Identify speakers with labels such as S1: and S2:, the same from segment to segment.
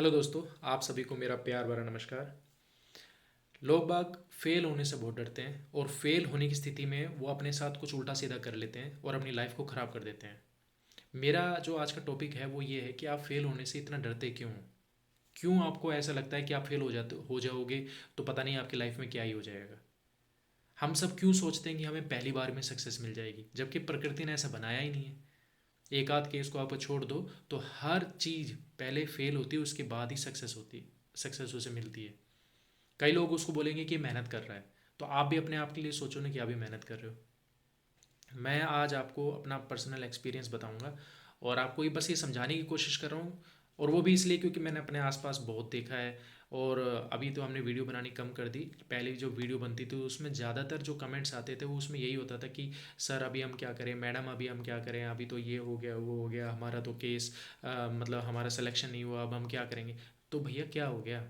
S1: Hello दोस्तों, आप सभी को मेरा प्यार भरा नमस्कार। लोग बाग फेल होने से बहुत डरते हैं और फेल होने की स्थिति में वो अपने साथ कुछ उल्टा सीधा कर लेते हैं और अपनी लाइफ को ख़राब कर देते हैं। मेरा जो आज का टॉपिक है वो ये है कि आप फेल होने से इतना डरते क्यों हो। क्यों आपको ऐसा लगता है कि आप फेल हो जाओगे तो पता नहीं आपकी लाइफ में क्या ही हो जाएगा। हम सब क्यों सोचते हैं कि हमें पहली बार में सक्सेस मिल जाएगी, जबकि प्रकृति ने ऐसा बनाया ही नहीं है। एक आध केस को आप छोड़ दो तो हर चीज़ पहले फेल होती है, उसके बाद ही सक्सेस होती है, सक्सेस उसे मिलती है। कई लोग उसको बोलेंगे कि मेहनत कर रहा है, तो आप भी अपने आप के लिए सोचो ना कि आप भी मेहनत कर रहे हो। मैं आज आपको अपना पर्सनल एक्सपीरियंस बताऊंगा और आपको ये बस ये समझाने की कोशिश कर रहा हूँ। और वो भी इसलिए क्योंकि मैंने अपने आसपास बहुत देखा है। और अभी तो हमने वीडियो बनानी कम कर दी। पहले जो वीडियो बनती थी उसमें ज़्यादातर जो कमेंट्स आते थे वो उसमें यही होता था कि सर अभी हम क्या करें, मैडम अभी हम क्या करें, अभी तो ये हो गया वो हो गया, हमारा तो केस मतलब हमारा सिलेक्शन नहीं हुआ, अब हम क्या करेंगे। तो भैया क्या हो गया।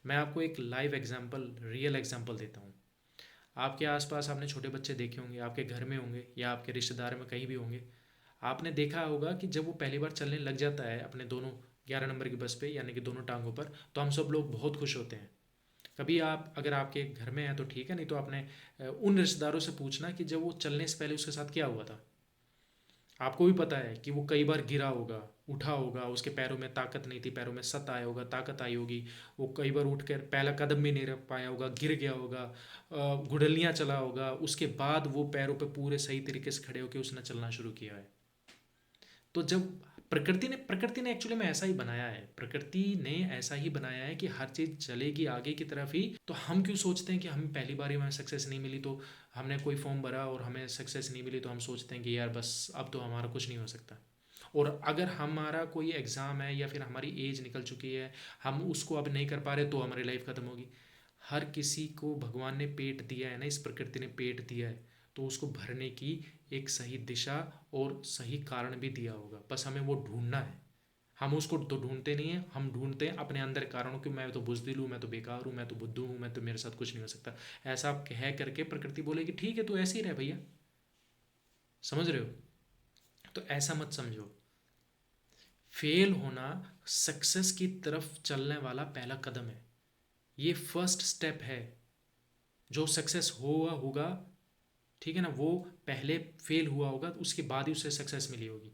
S1: मैं आपको एक लाइव एग्जांपल, रियल एग्जांपल देता हूँ। आपके आसपास आपने छोटे बच्चे देखे होंगे, आपके घर में होंगे या आपके रिश्तेदार में कहीं भी होंगे। आपने देखा होगा कि जब वो पहली बार चलने लग जाता है अपने दोनों 11 नंबर की बस पे, यानी कि दोनों टांगों पर, तो हम सब लोग बहुत खुश होते हैं। कभी आप अगर आपके घर में है तो ठीक है, नहीं तो आपने उन रिश्तेदारों से पूछना कि जब वो चलने से पहले उसके साथ क्या हुआ था। आपको भी पता है कि वो कई बार गिरा होगा, उठा होगा, उसके पैरों में ताकत नहीं थी, पैरों में सत आया होगा, ताकत आई होगी। वो कई बार उठ कर पहला कदम भी नहीं रख पाया होगा, गिर गया होगा, गुडलियाँ चला होगा, उसके बाद वो पैरों पे पूरे सही तरीके से खड़े होकर उसने चलना शुरू किया है। तो जब प्रकृति ने एक्चुअली में ऐसा ही बनाया है, प्रकृति ने ऐसा ही बनाया है कि हर चीज़ चलेगी आगे की तरफ ही। तो हम क्यों सोचते हैं कि हमें पहली बार ही हमें सक्सेस नहीं मिली, तो हमने कोई फॉर्म भरा और हमें सक्सेस नहीं मिली तो हम सोचते हैं कि यार बस अब तो हमारा कुछ नहीं हो सकता। और अगर हमारा कोई एग्ज़ाम है या फिर हमारी एज निकल चुकी है, हम उसको अब नहीं कर पा रहे तो हमारी लाइफ ख़त्म होगी। हर किसी को भगवान ने पेट दिया है ना, इस प्रकृति ने पेट दिया है, तो उसको भरने की एक सही दिशा और सही कारण भी दिया होगा, बस हमें वो ढूंढना है। हम उसको तो ढूंढते नहीं हैं, हम ढूंढते हैं अपने अंदर कारणों कि मैं तो बुजदिल हूँ, मैं तो बेकार हूँ, मैं तो बुद्धू हूँ, मैं तो मेरे साथ कुछ नहीं हो सकता। ऐसा आप कह करके प्रकृति बोलेगी ठीक है तो ऐसे ही रहे भैया। समझ रहे हो। तो ऐसा मत समझो। फेल होना सक्सेस की तरफ चलने वाला पहला कदम है। ये फर्स्ट स्टेप है। जो सक्सेस हुआ होगा, ठीक है ना, वो पहले फेल हुआ होगा, उसके बाद ही उसे सक्सेस मिली होगी।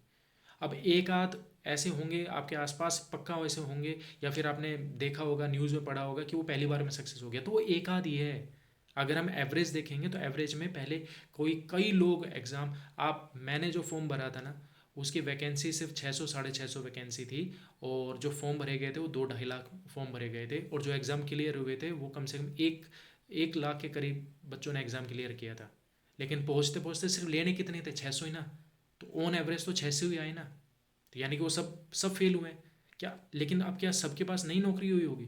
S1: अब एक आध ऐसे होंगे आपके आसपास, पक्का वैसे होंगे, या फिर आपने देखा होगा, न्यूज़ में पढ़ा होगा कि वो पहली बार में सक्सेस हो गया, तो वो एक आध ही है। अगर हम एवरेज देखेंगे तो एवरेज में पहले कोई कई लोग एग्ज़ाम, आप मैंने जो फॉर्म भरा था ना, उसकी वैकेंसी सिर्फ 600 650 वैकेंसी थी। और जो फॉर्म भरे गए थे वो 2-2.5 लाख फॉर्म भरे गए थे, और जो एग्ज़ाम क्लियर हुए थे वो कम से कम एक 1 लाख के करीब बच्चों ने एग्ज़ाम क्लियर किया था। लेकिन पहुँचते पहुँचते सिर्फ लेने कितने थे, 600 ही ना। तो ऑन एवरेज तो 600 ही आए ना। तो यानी कि वो सब सब फेल हुए हैं क्या। लेकिन अब क्या सबके पास नई नौकरी हुई होगी,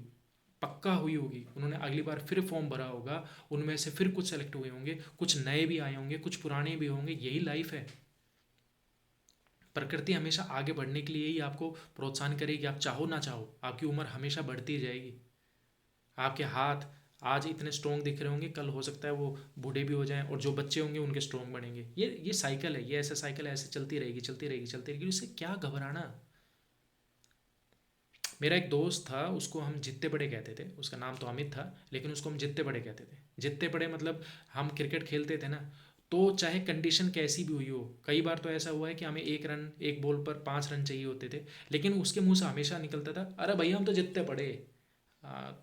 S1: पक्का हुई होगी, उन्होंने अगली बार फिर फॉर्म भरा होगा, उनमें से फिर कुछ सेलेक्ट हुए होंगे, कुछ नए भी आए होंगे, कुछ पुराने भी होंगे। यही लाइफ है। प्रकृति हमेशा आगे बढ़ने के लिए ही आपको प्रोत्साहन करेगी, आप चाहो ना चाहो। आपकी उम्र हमेशा बढ़ती जाएगी। आपके हाथ आज इतने स्ट्रोंग दिख रहे होंगे, कल हो सकता है वो बूढ़े भी हो जाएं, और जो बच्चे होंगे उनके स्ट्रोंग बनेंगे। ये साइकिल है, ये ऐसा साइकिल है, ऐसे चलती रहेगी चलती रहेगी चलती रहेगी। इससे क्या घबराना। मेरा एक दोस्त था, उसको हम जित्ते बड़े कहते थे, उसका नाम तो अमित था, लेकिन उसको हम जित्ते बड़े कहते थे। जित्ते बड़े मतलब हम क्रिकेट खेलते थे ना, तो चाहे कंडीशन कैसी भी हुई हो, कई बार तो ऐसा हुआ है कि हमें एक रन, एक बॉल पर 5 रन चाहिए होते थे, लेकिन उसके मुंह से हमेशा निकलता था, अरे भैया हम तो जितते पड़े।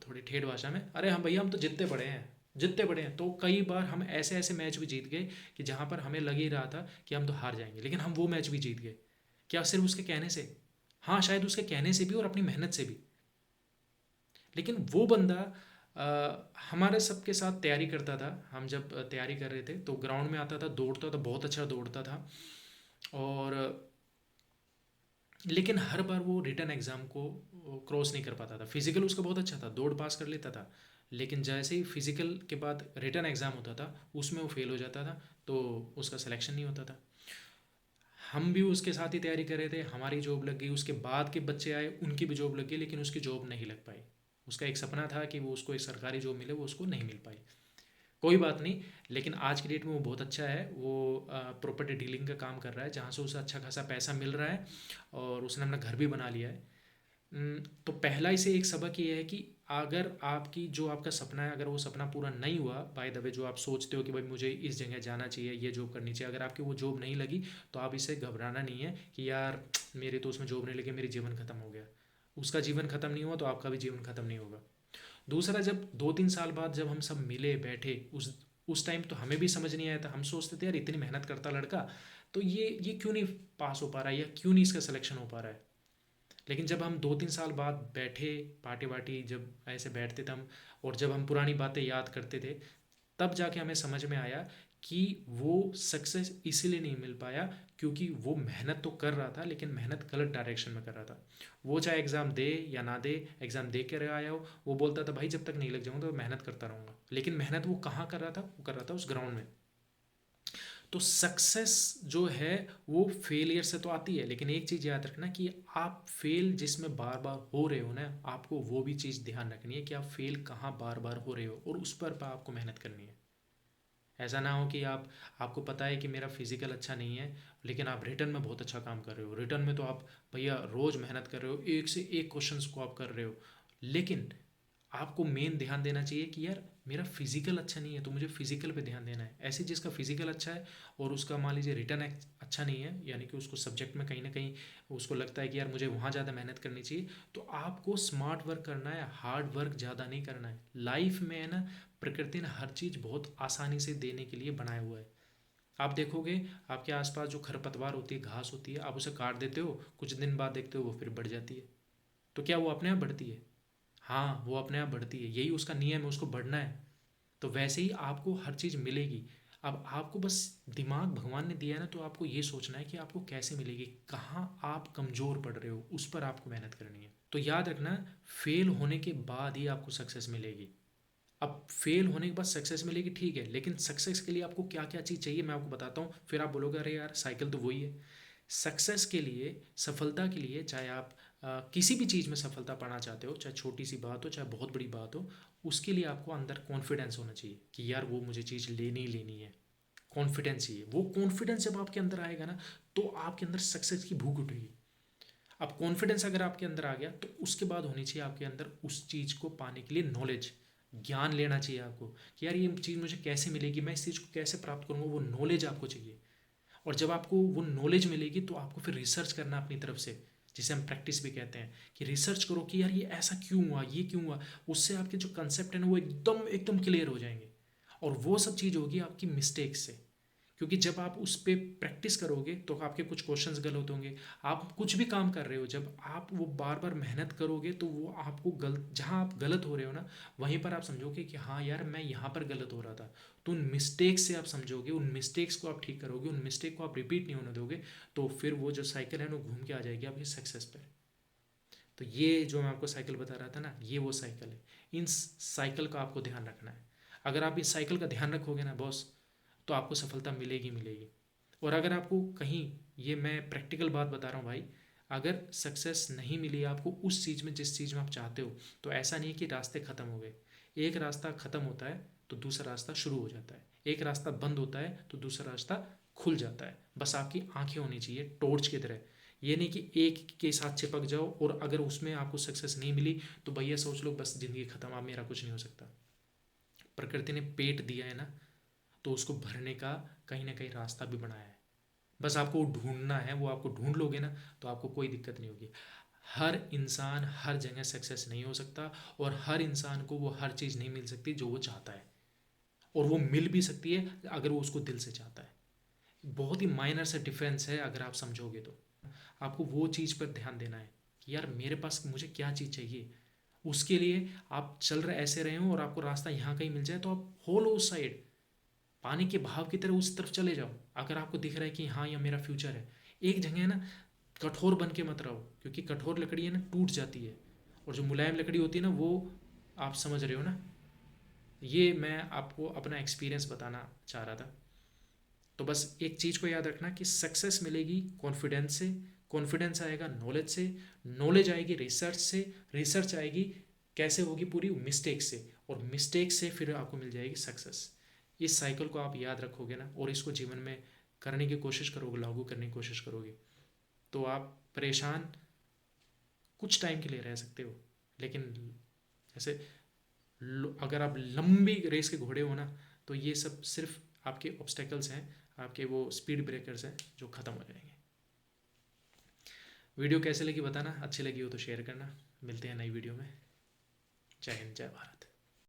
S1: थोड़ी ठेठ भाषा में, अरे हम भैया हम तो जितते पड़े हैं, जितते पड़े हैं। तो कई बार हम ऐसे ऐसे मैच भी जीत गए कि जहाँ पर हमें लग ही रहा था कि हम तो हार जाएंगे, लेकिन हम वो मैच भी जीत गए। क्या सिर्फ उसके कहने से? हाँ, शायद उसके कहने से भी और अपनी मेहनत से भी। लेकिन वो बंदा हमारे सबके साथ तैयारी करता था। हम जब तैयारी कर रहे थे तो ग्राउंड में आता था, दौड़ता था, बहुत अच्छा दौड़ता था। और लेकिन हर बार वो रिटर्न एग्ज़ाम को क्रॉस नहीं कर पाता था। फिजिकल उसका बहुत अच्छा था, दौड़ पास कर लेता था, लेकिन जैसे ही फिजिकल के बाद रिटर्न एग्ज़ाम होता था उसमें वो फेल हो जाता था, तो उसका सिलेक्शन नहीं होता था। हम भी उसके साथ ही तैयारी कर रहे थे, हमारी जॉब लग गई, उसके बाद के बच्चे आए उनकी भी जॉब लग गई, लेकिन उसकी जॉब नहीं लग पाई। उसका एक सपना था कि वो उसको एक सरकारी जॉब मिले, वो उसको नहीं मिल पाई। कोई बात नहीं। लेकिन आज की डेट में वो बहुत अच्छा है, वो प्रॉपर्टी डीलिंग का काम कर रहा है, जहाँ से उसे अच्छा खासा पैसा मिल रहा है, और उसने अपना घर भी बना लिया है। तो पहला इसे एक सबक ये है कि अगर आपकी जो आपका सपना है, अगर वो सपना पूरा नहीं हुआ, बाय द वे जो आप सोचते हो कि भाई मुझे इस जगह जाना चाहिए, ये जॉब करनी चाहिए, अगर आपकी वो जॉब नहीं लगी तो आप इसे घबराना नहीं है कि यार मेरी तो उसमें जॉब नहीं लगी, मेरी जीवन खत्म हो गया। उसका जीवन खत्म नहीं हुआ तो आपका भी जीवन खत्म नहीं होगा। दूसरा, जब 2-3 साल बाद जब हम सब मिले बैठे, उस टाइम तो हमें भी समझ नहीं आया था। हम सोचते थे यार इतनी मेहनत करता लड़का, तो ये क्यों नहीं पास हो पा रहा है, या क्यों नहीं इसका सिलेक्शन हो पा रहा है। लेकिन जब हम 2-3 साल बाद बैठे, पार्टी वार्टी जब ऐसे बैठते थे हम, और जब हम पुरानी बातें याद करते थे, तब जाके हमें समझ में आया कि वो सक्सेस इसीलिए नहीं मिल पाया क्योंकि वो मेहनत तो कर रहा था, लेकिन मेहनत गलत डायरेक्शन में कर रहा था। वो चाहे एग्ज़ाम दे या ना दे, एग्ज़ाम दे कर आया हो, वो बोलता था भाई जब तक नहीं लग जाऊँगा तो मेहनत करता रहूँगा, लेकिन मेहनत वो कहाँ कर रहा था, वो कर रहा था उस ग्राउंड में। तो सक्सेस जो है वो फेलियर से तो आती है, लेकिन एक चीज़ याद रखना कि आप फेल जिसमें बार बार हो रहे हो ना, आपको वो भी चीज़ ध्यान रखनी है कि आप फेल कहाँ बार बार हो रहे हो, और उस पर आपको मेहनत करनी है। ऐसा ना हो कि आपको पता है कि मेरा फिजिकल अच्छा नहीं है, लेकिन आप रिटर्न में बहुत अच्छा काम कर रहे हो। रिटर्न में तो आप भैया रोज़ मेहनत कर रहे हो, एक से एक क्वेश्चंस को आप कर रहे हो, लेकिन आपको मेन ध्यान देना चाहिए कि यार मेरा फिजिकल अच्छा नहीं है तो मुझे फिजिकल पे ध्यान देना है। ऐसे जिसका फिजिकल अच्छा है और उसका मान लीजिए रिटर्न अच्छा नहीं है, यानी कि उसको सब्जेक्ट में कहीं ना कहीं उसको लगता है कि यार मुझे वहाँ ज़्यादा मेहनत करनी चाहिए, तो आपको स्मार्ट वर्क करना है, हार्ड वर्क ज़्यादा नहीं करना है। लाइफ में है ना, प्रकृति ने हर चीज़ बहुत आसानी से देने के लिए बनाया हुआ है। आप देखोगे आपके आसपास जो खरपतवार होती है, घास होती है, आप उसे काट देते हो, कुछ दिन बाद देखते हो वो फिर बढ़ जाती है। तो क्या वो अपने आप बढ़ती है? हाँ, वो अपने आप बढ़ती है, यही उसका नियम है, उसको बढ़ना है। तो वैसे ही आपको हर चीज़ मिलेगी। अब आपको बस दिमाग भगवान ने दिया है ना, तो आपको ये सोचना है कि आपको कैसे मिलेगी, कहाँ आप कमज़ोर पड़ रहे हो, उस पर आपको मेहनत करनी है। तो याद रखना, फेल होने के बाद ही आपको सक्सेस मिलेगी। अब फेल होने के बाद सक्सेस मिलेगी ठीक है, लेकिन सक्सेस के लिए आपको क्या क्या चीज़ चाहिए मैं आपको बताता हूँ, फिर आप बोलोगे अरे यार साइकिल तो वही है। सक्सेस के लिए, सफलता के लिए, चाहे आप किसी भी चीज़ में सफलता पाना चाहते हो, चाहे छोटी सी बात हो चाहे बहुत बड़ी बात हो, उसके लिए आपको अंदर कॉन्फिडेंस होना चाहिए कि यार वो मुझे चीज़ लेनी ही लेनी है। कॉन्फिडेंस चाहिए। वो कॉन्फिडेंस जब आपके अंदर आएगा ना, तो आपके अंदर सक्सेस की भूख उठेगी। अब कॉन्फिडेंस अगर आपके अंदर आ गया तो उसके बाद होनी चाहिए आपके अंदर उस चीज़ को पाने के लिए नॉलेज, ज्ञान लेना चाहिए आपको कि यार ये चीज़ मुझे कैसे मिलेगी, मैं इस चीज़ को कैसे प्राप्त करूँगा, वो नॉलेज आपको चाहिए। और जब आपको वो नॉलेज मिलेगी तो आपको फिर रिसर्च करना अपनी तरफ से, जिसे हम प्रैक्टिस भी कहते हैं, कि रिसर्च करो कि यार ये ऐसा क्यों हुआ, ये क्यों हुआ। उससे आपके जो कंसेप्ट है ना वो एकदम एकदम क्लियर हो जाएंगे। और वो सब चीज़ होगी आपकी मिस्टेक से, क्योंकि जब आप उस पर प्रैक्टिस करोगे तो आपके कुछ क्वेश्चंस गलत होंगे। आप कुछ भी काम कर रहे हो, जब आप वो बार बार मेहनत करोगे तो वो आपको गलत, जहाँ आप गलत हो रहे हो ना, वहीं पर आप समझोगे कि हाँ यार मैं यहाँ पर गलत हो रहा था। तो उन मिस्टेक्स से आप समझोगे, उन मिस्टेक्स को आप ठीक करोगे, उन मिस्टेक को आप रिपीट नहीं होने दोगे, तो फिर वो जो साइकिल है ना वो घूम के आ जाएगी आपकी सक्सेस पर। तो ये जो मैं आपको साइकिल बता रहा था ना, ये वो साइकिल है। इन साइकिल का आपको ध्यान रखना है। अगर आप इस साइकिल का ध्यान रखोगे ना बॉस, तो आपको सफलता मिलेगी मिलेगी। और अगर आपको कहीं, ये मैं प्रैक्टिकल बात बता रहा हूँ भाई, अगर सक्सेस नहीं मिली आपको उस चीज़ में जिस चीज़ में आप चाहते हो, तो ऐसा नहीं कि रास्ते ख़त्म हो गए। एक रास्ता ख़त्म होता है तो दूसरा रास्ता शुरू हो जाता है, एक रास्ता बंद होता है तो दूसरा रास्ता खुल जाता है। बस आपकी आंखें होनी चाहिए टॉर्च की तरह। ये नहीं कि एक के साथ चिपक जाओ और अगर उसमें आपको सक्सेस नहीं मिली तो भैया सोच लो बस ज़िंदगी ख़त्म, अब मेरा कुछ नहीं हो सकता। प्रकृति ने पेट दिया है ना, तो उसको भरने का कहीं ना कहीं रास्ता भी बनाया है। बस आपको ढूंढना है, वो आपको ढूंढ लोगे ना तो आपको कोई दिक्कत नहीं होगी। हर इंसान हर जगह सक्सेस नहीं हो सकता, और हर इंसान को वो हर चीज़ नहीं मिल सकती जो वो चाहता है, और वो मिल भी सकती है अगर वो उसको दिल से चाहता है। बहुत ही माइनर से डिफरेंस है अगर आप समझोगे तो। आपको वो चीज़ पर ध्यान देना है कि यार मेरे पास मुझे क्या चीज़ चाहिए। उसके लिए आप चल रहे ऐसे रहे हो और आपको रास्ता यहाँ कहीं मिल जाए तो आप हो लो उस साइड, पानी के बहाव की तरह उस तरफ चले जाओ। अगर आपको दिख रहा है कि हाँ यह मेरा फ्यूचर है, एक जगह है ना, कठोर बन के मत रहो, क्योंकि कठोर लकड़ी है ना टूट जाती है, और जो मुलायम लकड़ी होती है ना वो, आप समझ रहे हो ना। ये मैं आपको अपना एक्सपीरियंस बताना चाह रहा था। तो बस एक चीज़ को याद रखना कि सक्सेस मिलेगी कॉन्फिडेंस से, कॉन्फिडेंस आएगा नॉलेज से, नॉलेज आएगी रिसर्च से, रिसर्च आएगी कैसे होगी पूरी मिस्टेक से, और मिस्टेक से फिर आपको मिल जाएगी सक्सेस। इस साइकिल को आप याद रखोगे ना और इसको जीवन में करने की कोशिश करोगे, लागू करने की कोशिश करोगे, तो आप परेशान कुछ टाइम के लिए रह सकते हो, लेकिन ऐसे अगर आप लंबी रेस के घोड़े हो ना, तो ये सब सिर्फ आपके ऑब्स्टेकल्स हैं, आपके वो स्पीड ब्रेकर्स हैं जो ख़त्म हो जाएंगे। वीडियो कैसे लगी बताना, अच्छी लगी हो तो शेयर करना। मिलते हैं नई वीडियो में। जय हिंद, जय भारत।